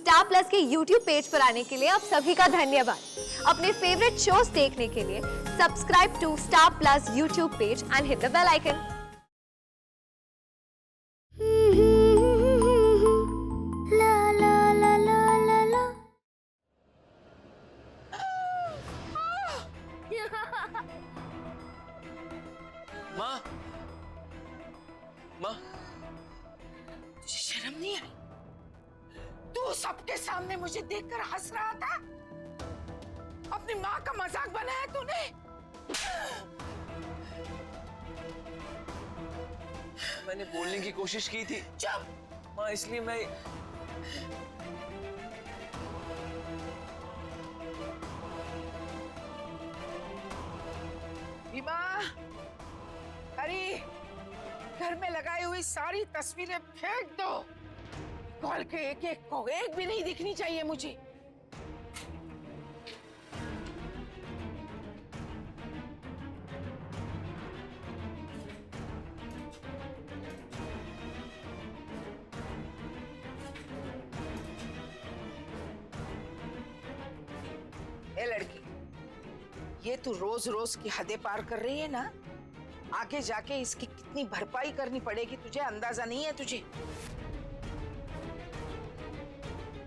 Star plus के YouTube page पर आने के लिए आप सभी का धन्यवाद। अपने फेवरेट शोज देखने के लिए subscribe to Star Plus YouTube page and hit the bell icon. माँ, माँ, तुझे शर्म नहीं आई? तू सबके सामने मुझे देखकर हंस रहा था। अपनी माँ का मजाक बनाया तूने। मैंने बोलने की कोशिश की थी। चुप। माँ, इसलिए मैं बीमा, अरे घर में लगाई हुई सारी तस्वीरें फेंक दो। कॉल के एक एक को एक भी नहीं दिखनी चाहिए मुझे। ए लड़की, ये तू रोज रोज की हदें पार कर रही है ना। आगे जाके इसकी कितनी भरपाई करनी पड़ेगी तुझे अंदाजा नहीं है तुझे।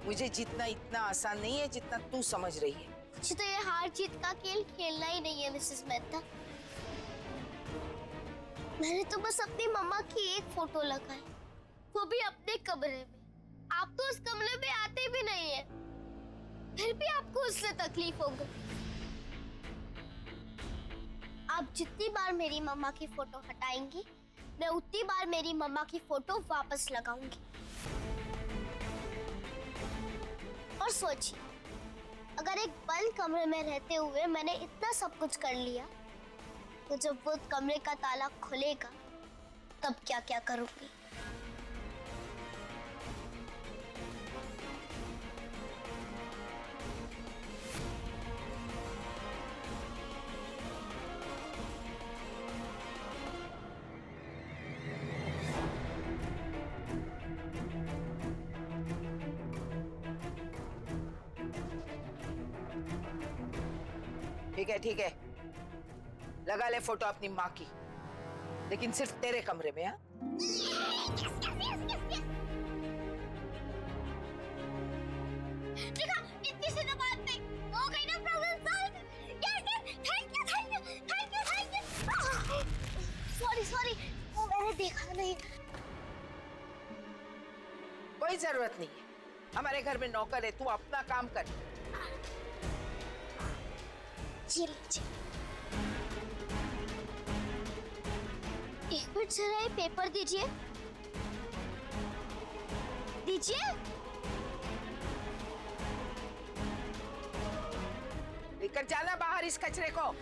मुझे जीतना इतना आसान नहीं है जितना तू समझ रही है। मुझे तो ये हार जीत का खेल खेलना ही नहीं है मिसेस मेहता। मैंने तो बस अपनी मम्मा की एक फोटो लगाई, वो भी अपने कमरे में। आप तो उस कमरे में आते भी नहीं है, फिर भी आपको उससे तकलीफ हो गई। आप जितनी बार मेरी मम्मा की फोटो हटाएंगी, मैं उतनी बार मेरी मम्मा की फोटो वापस लगाऊंगी। और सोचिए, अगर एक बंद कमरे में रहते हुए मैंने इतना सब कुछ कर लिया, तो जब वो कमरे का ताला खुलेगा तब क्या क्या करूंगी। ठीक है, लगा ले फोटो अपनी माँ की, लेकिन सिर्फ तेरे कमरे में। हाँ, देखा, इतनी सी तो बात नहीं, हो गई ना problem solve. Thank you. Sorry, वो मैंने देखा नहीं। कोई जरूरत नहीं है, हमारे घर में नौकर है, तू अपना काम कर। ये लीजिए, एक मिनट जरा ये पेपर दीजिए। लेकर जाना बाहर इस कचरे को।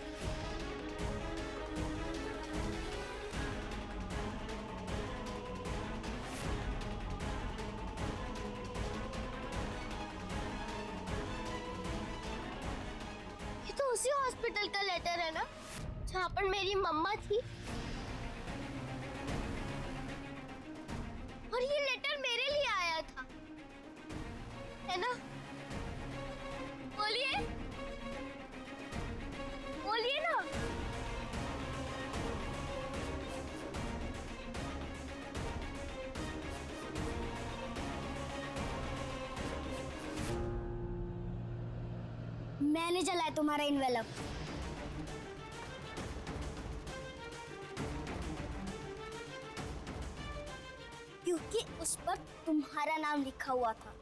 तो उसी हॉस्पिटल का लेटर है ना जहाँ पर मेरी मम्मा थी। और ये लेटर मेरे लिए आया था, है ना? बोलिए ना। मैंने जलाया तुम्हारा इन्वेलप। क्योंकि उस पर तुम्हारा नाम लिखा हुआ था,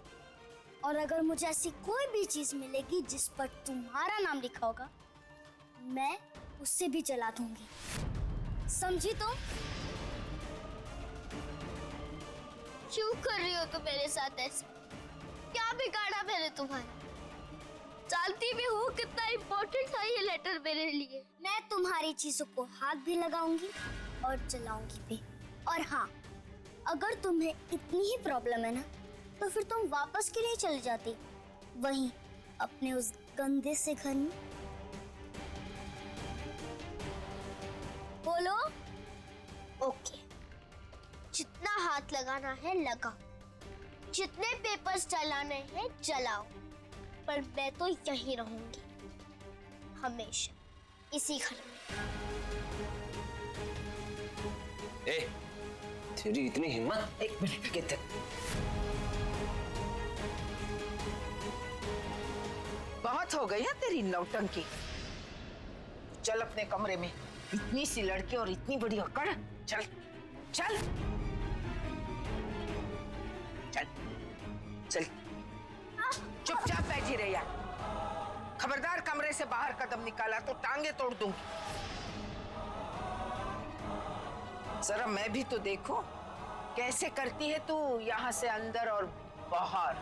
और अगर मुझे ऐसी कोई भी चीज मिलेगी जिस पर तुम्हारा नाम लिखा होगा, मैं उससे भी जला दूंगी। समझी तुम? क्यों कर रही हो तुम मेरे साथ ऐसे? क्या बिगाड़ा मैंने तुम्हारा? जानती भी हूँ कितना इम्पोर्टेंट था ये लेटर मेरे लिए। मैं तुम्हारी चीजों को हाथ भी लगाऊंगी और जलाऊंगी भी। और हाँ, अगर तुम्हें इतनी ही प्रॉब्लम है ना, तो फिर तुम वापस क्यों नहीं चली जाती वहीं अपने उस गंदे से घर में? बोलो। ओके, जितना हाथ लगाना है लगाओ, जितने पेपर्स जलाने हैं जलाओ, पर मैं तो यहीं रहूंगी हमेशा, इसी घर में। ए, तेरी इतनी हिम्मत? एक मिनट के बहुत हो गई है तेरी नौटंकी। चल अपने कमरे में। इतनी सी लड़की और इतनी बड़ी अकड़। चल चल चल चल। चुपचाप बैठी रही। खबरदार कमरे से बाहर कदम निकाला तो टांगे तोड़ दूंगी। जरा मैं भी तो देखो कैसे करती है तू, यहाँ से अंदर और बाहर।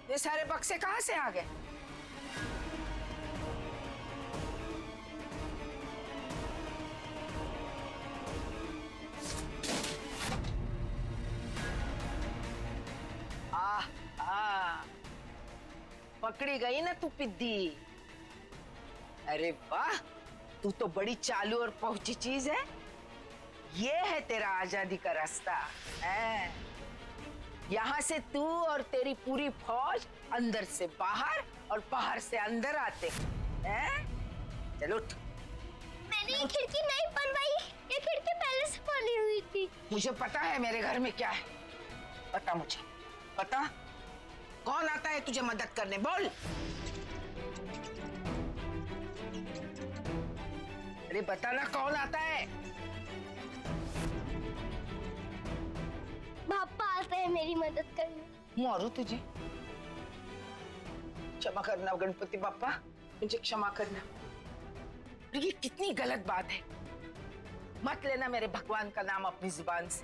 ये सारे बक्से कहां से आ गए? पकड़ी गई ना तू पिद्दी। अरे वाह, तू तो बड़ी चालू और पहुंची चीज है। ये है तेरा आजादी का रास्ता है। यहाँ से तू और तेरी पूरी फौज अंदर से बाहर और बाहर से अंदर आते हैं। चलो उठ। मैंने ये खिड़की नहीं बनवाई, ये खिड़की पहले से बनी हुई थी। मुझे पता है मेरे घर में क्या है। पता मुझे पता। कौन आता है तुझे मदद करने? बोल। अरे बता ना, कौन आता है? पापा आते हैं मेरी मदद करने। मारू तुझे। क्षमा करना गणपति बापा, मुझे क्षमा करना। ये कितनी गलत बात है। मत लेना मेरे भगवान का नाम अपनी जुबान से।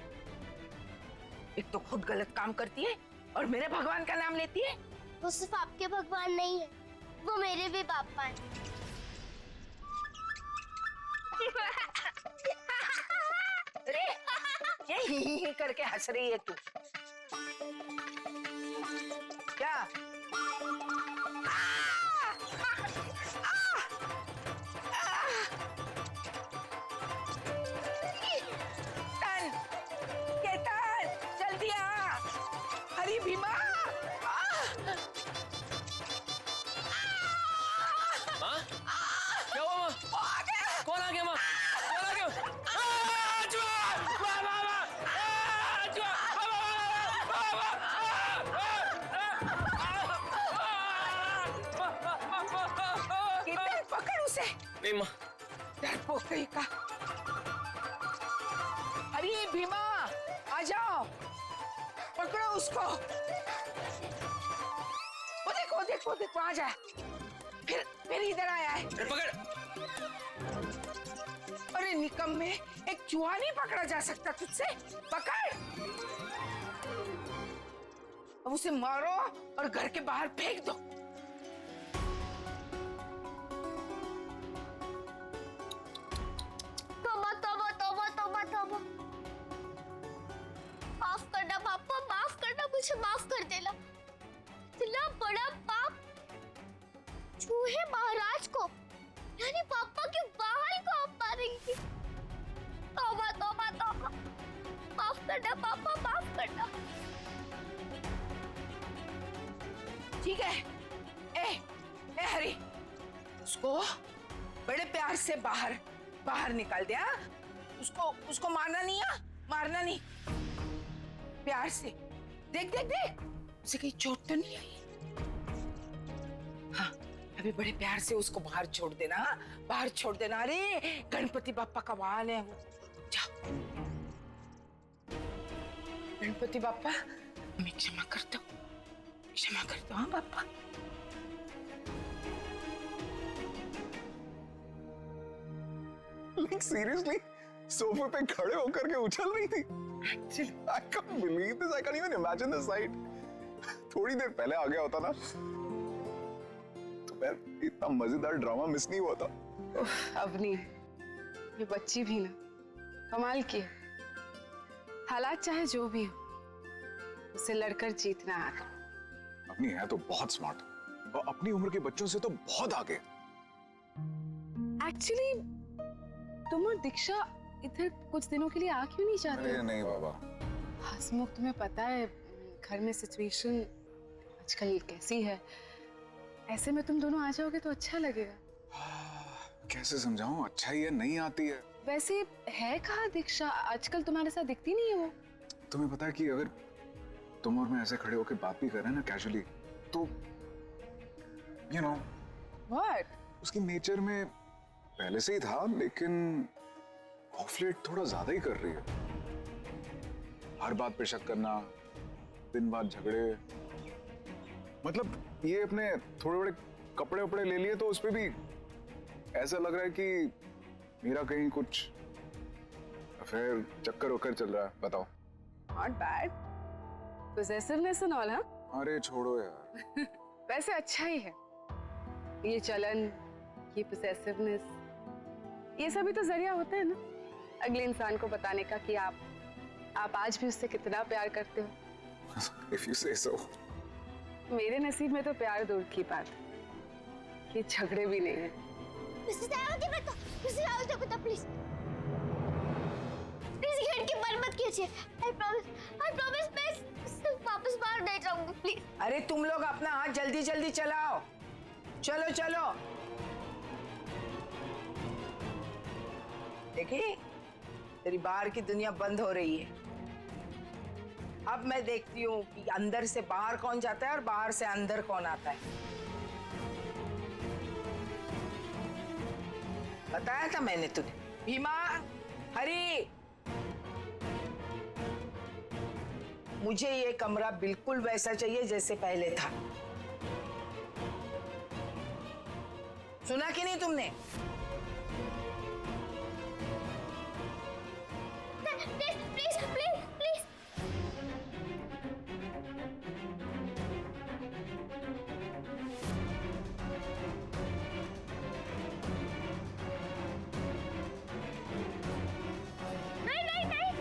एक तो खुद गलत काम करती है और मेरे भगवान का नाम लेती है। वो सिर्फ आपके भगवान नहीं है, वो मेरे भी पापा हैं। अरे ये ही करके हंस रही है तू क्या? केतन, जल्दी आ। हरी भीमा। माँ? क्या हुआ माँ? कौन आ गया माँ? कौन आ गया? पकड़ उसे। नहीं माँ। डरपोक कहीं का। अरे भीमा, आ जाओ, पकड़ो उसको। वो देखो देखो देखो, आ जाए। फिर इधर आया है। पकड़। अरे निकम्मे, एक चूहा नहीं पकड़ा जा सकता तुझसे? पकड़। अब उसे मारो और घर के बाहर फेंक दो। तौबा तौबा तौबा तौबा तौबा। माफ करना पापा, माफ करना, मुझे माफ कर देना। इतना बड़ा पाप चूहे महाराज को, यानी पापा के बाहर को आप मारेंगे। तौबा तौबा तौबा। माफ करना पापा, माफ करना। ठीक है। ए हरी, उसको बड़े प्यार से बाहर निकाल दिया। उसको मारना नहीं है, मारना नहीं। प्यार से देख देख देख, उसे कहीं चोट तो नहीं आई। हाँ, अभी बड़े प्यार से उसको बाहर छोड़ देना, बाहर छोड़ देना। अरे गणपति बापा का वाहन है वो। जाओ। गणपति बापा, हमें क्षमा कर दो, क्षमा कर दो। हाँ बापा। Like seriously, सोफे पे खड़े होकर के उछल रही थी। I can't believe this. I can't even imagine the sight. थोड़ी देर पहले आ गया होता ना, तो मैं इतना मजेदार ड्रामा मिस नहीं हुआ था। अवनी, ये बच्ची भी ना कमाल की है। हालात चाहे जो भी हो, उसे लड़कर जीतना आता। अपनी है तो बहुत स्मार्ट और अपनी उम्र के बच्चों से तो बहुत आगे। एक्चुअली तुम और दीक्षा इधर कुछ दिनों के लिए आ क्यों नहीं चाहते? अरे नहीं बाबा। हसमुख, तुम्हें पता है घर में सिचुएशन आजकल कैसी है, ऐसे में तुम दोनों आ जाओगे तो अच्छा लगेगा। कैसे समझाऊं, अच्छा ही है, नहीं आती है। वैसे है कहाँ दीक्षा, आजकल तुम्हारे साथ दिखती नहीं है वो। तुम्हें पता है कि अगर तुम और मैं ऐसे खड़े होकर बात भी कर रहे हैं ना कैजुअली, तो यू नो व्हाट, उसकी नेचर में पहले से ही था, लेकिन ऑफ लेट थोड़ा ज्यादा ही कर रही है। हर बात पे शक करना, दिन बाद झगड़े। मतलब ये अपने थोड़े बड़े कपड़े वपड़े ले लिए तो उस पे भी ऐसा लग रहा है कि मेरा कहीं कुछ अफेयर चक्कर वक्कर चल रहा है। बताओ। Not bad, possessiveness and all. हाँ, अरे छोड़ो यार। वैसे अच्छा ही है ये चलन, ये पोजेसिवनेस, ये सभी तो जरिया होता है ना अगले इंसान को बताने का कि आप आज भी उससे कितना प्यार करते हो। If you say so. मेरे नसीब में तो प्यार दूर की बात, ये झगड़े भी नहीं है। मिसेस रावती बेटा प्लीज गेट की बंद मत कीजिए। आई प्रॉमिस मैं इसे वापस बाहर नहीं जाऊंगी प्लीज। अरे तुम लोग अपना हाथ जल्दी जल्दी चलाओ, चलो चलो। देखी, तेरी बाहर की दुनिया बंद हो रही है। अब मैं देखती हूँ कि अंदर से बाहर कौन जाता है और बाहर से अंदर कौन आता है। बताया था मैंने तुझे। भीमा, हरी, मुझे ये कमरा बिल्कुल वैसा चाहिए जैसे पहले था। सुना कि नहीं तुमने? Please please please. नहीं नहीं नहीं।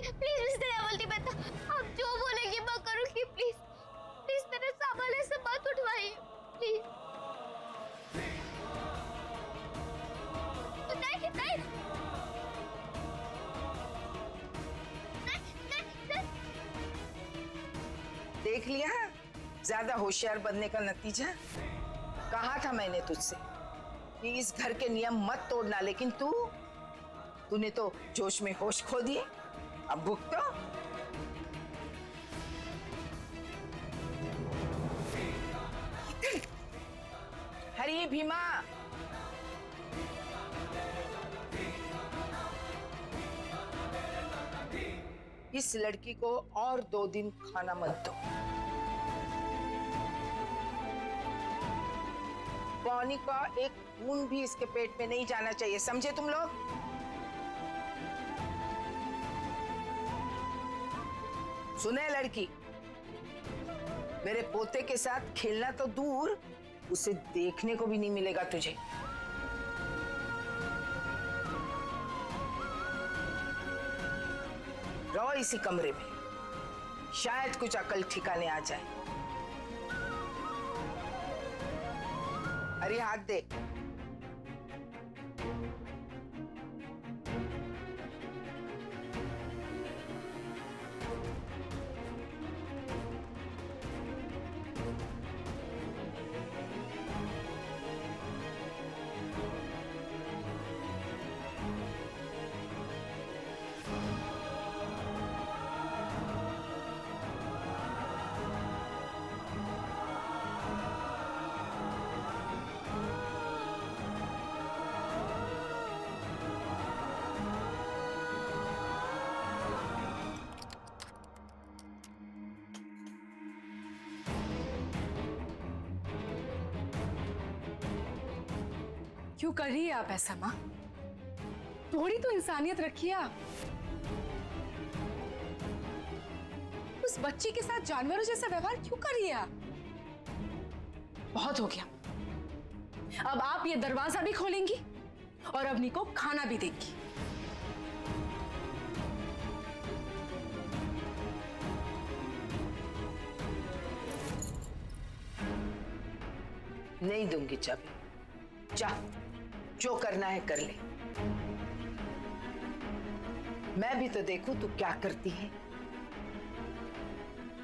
प्लीज मिस्टर रावती बेटा, आप जो बोलेंगे मैं करूंगी। प्लीज प्लीज मेरे सामने से मत उठवाइए प्लीज। नहीं नहीं देख लिया ज्यादा होशियार बनने का नतीजा। कहा था मैंने तुझसे कि इस घर के नियम मत तोड़ना, लेकिन तूने तो जोश में होश खो दिए। अब भुगतो। हरी, भीमा, इस लड़की को और 2 दिन खाना मत दो। पानी का एक बूंद भी इसके पेट में नहीं जाना चाहिए, समझे तुम लोग? सुने लड़की, मेरे पोते के साथ खेलना तो दूर, उसे देखने को भी नहीं मिलेगा तुझे। रहो इसी कमरे में, शायद कुछ अकल ठिकाने आ जाए। अरे हाथ दे। क्यों कर रही है आप ऐसा माँ? थोड़ी तो इंसानियत रखिए आप। उस बच्ची के साथ जानवरों जैसा व्यवहार क्यों कर रही है आप? बहुत हो गया। अब आप ये दरवाजा भी खोलेंगी और अवनी को खाना भी देंगी। नहीं दूंगी चाबी। जा, जो करना है कर ले। मैं भी तो देखूं तू क्या करती है।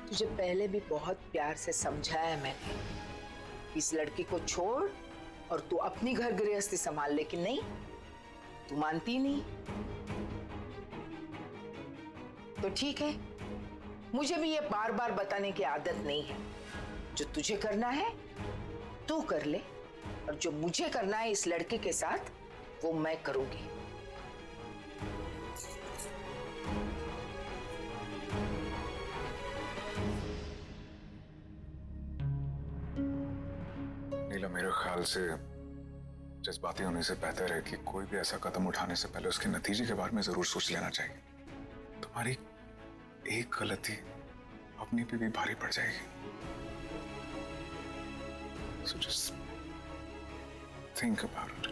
तुझे पहले भी बहुत प्यार से समझाया मैंने, इस लड़की को छोड़ और तू अपनी घर गृहस्थी संभाल, लेकिन नहीं, तू मानती नहीं। तो ठीक है, मुझे भी ये बार बार बताने की आदत नहीं है। जो तुझे करना है तू कर ले, और जो मुझे करना है इस लड़के के साथ वो मैं करूंगी। नीला, मेरे ख्याल से जज्बाती होने से बेहतर है कि कोई भी ऐसा कदम उठाने से पहले उसके नतीजे के बारे में जरूर सोच लेना चाहिए। तुम्हारी एक गलती अपनी पे भी भारी पड़ जाएगी। So just think about it.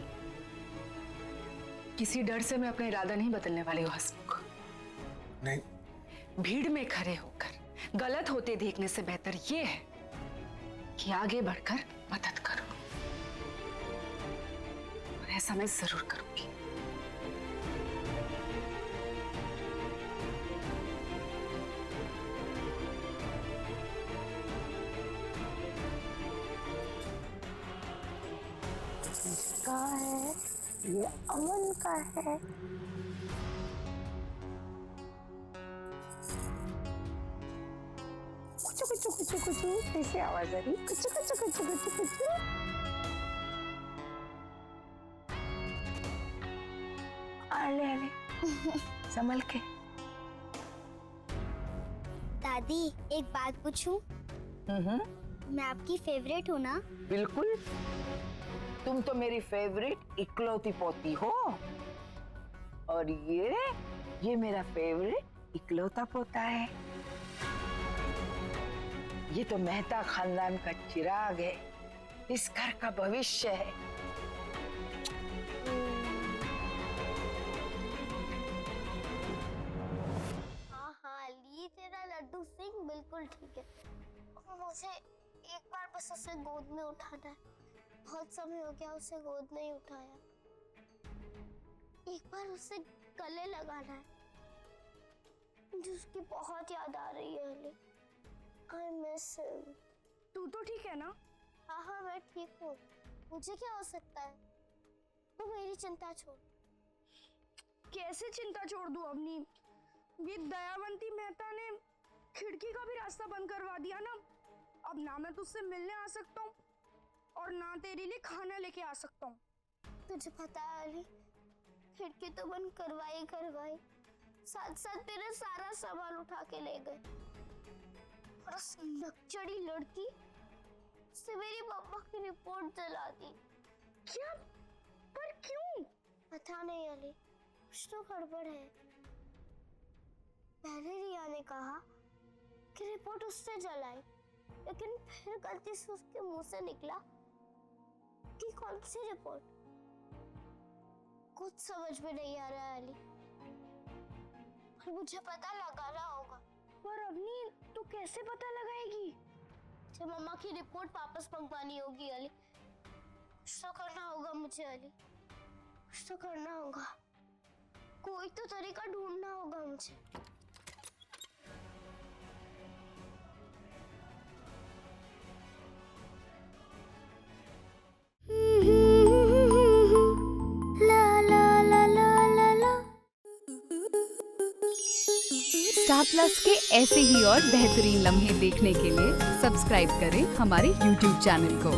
किसी डर से मैं अपना इरादा नहीं बदलने वाली हूँ हसमुख। नहीं, भीड़ में खड़े होकर गलत होते देखने से बेहतर ये है कि आगे बढ़कर मदद करो, और ऐसा मैं जरूर करूंगी। का है, ये अमन का है। कुचु कुचु कुचु कुचु, कैसे आवाज आ रही? कुचु कुचु कुचु कुचु कुचु। आले आले, संभल के। दादी, एक बात पूछूं? मैं आपकी फेवरेट हूँ ना? बिल्कुल, तुम तो मेरी फेवरेट इकलौती पोती हो, और ये मेरा फेवरेट इकलौता पोता है। ये तो मेहता खानदान का चिराग है, इस घर का भविष्य है। हाँ, ली तेरा लड्डू सिंह बिल्कुल ठीक है। मुझे एक बार बस उसे गोद में उठाना है। बहुत समय हो गया उसे गोद नहीं उठाया। एक बार उसे गले लगाना है। मुझे उसकी बहुत याद आ रही है अली। I miss him। तू तो ठीक है ना? हाँ, मैं ठीक हूँ। मुझे क्या हो सकता है? तू मेरी चिंता छोड़। कैसे चिंता छोड़ दूं अवनी? ये दयावंती मेहता ने खिड़की का भी रास्ता बंद करवा दिया ना। अब ना मैं तुझसे मिलने आ सकता हूँ और ना तेरे लिए खाना लेके आ सकता हूँ। तुझे पता है अली, खिड़की तो बंद करवाई, साथ साथ तेरा सारा सामान उठा के ले गए। और उस नकचड़ी लड़की से मेरी मम्मा की रिपोर्ट जला दी। क्या? पर क्यों? पता नहीं अली, कुछ तो गड़बड़ है। पहले रिया ने कहा कि रिपोर्ट उससे जलाई, लेकिन फिर गलती से उसके मुंह से निकला कि कौन सी रिपोर्ट। कुछ समझ में नहीं आ रहा है अली, और मुझे पता लगाना होगा। पर अवनी, तू कैसे पता लगाएगी? मुझे मम्मा की रिपोर्ट वापस मंगवानी होगी अली। कुछ तो करना होगा मुझे अली, कुछ तो करना होगा। कोई तो तरीका ढूंढना होगा मुझे। स्टार प्लस के ऐसे ही और बेहतरीन लम्हे देखने के लिए सब्सक्राइब करें हमारे YouTube चैनल को।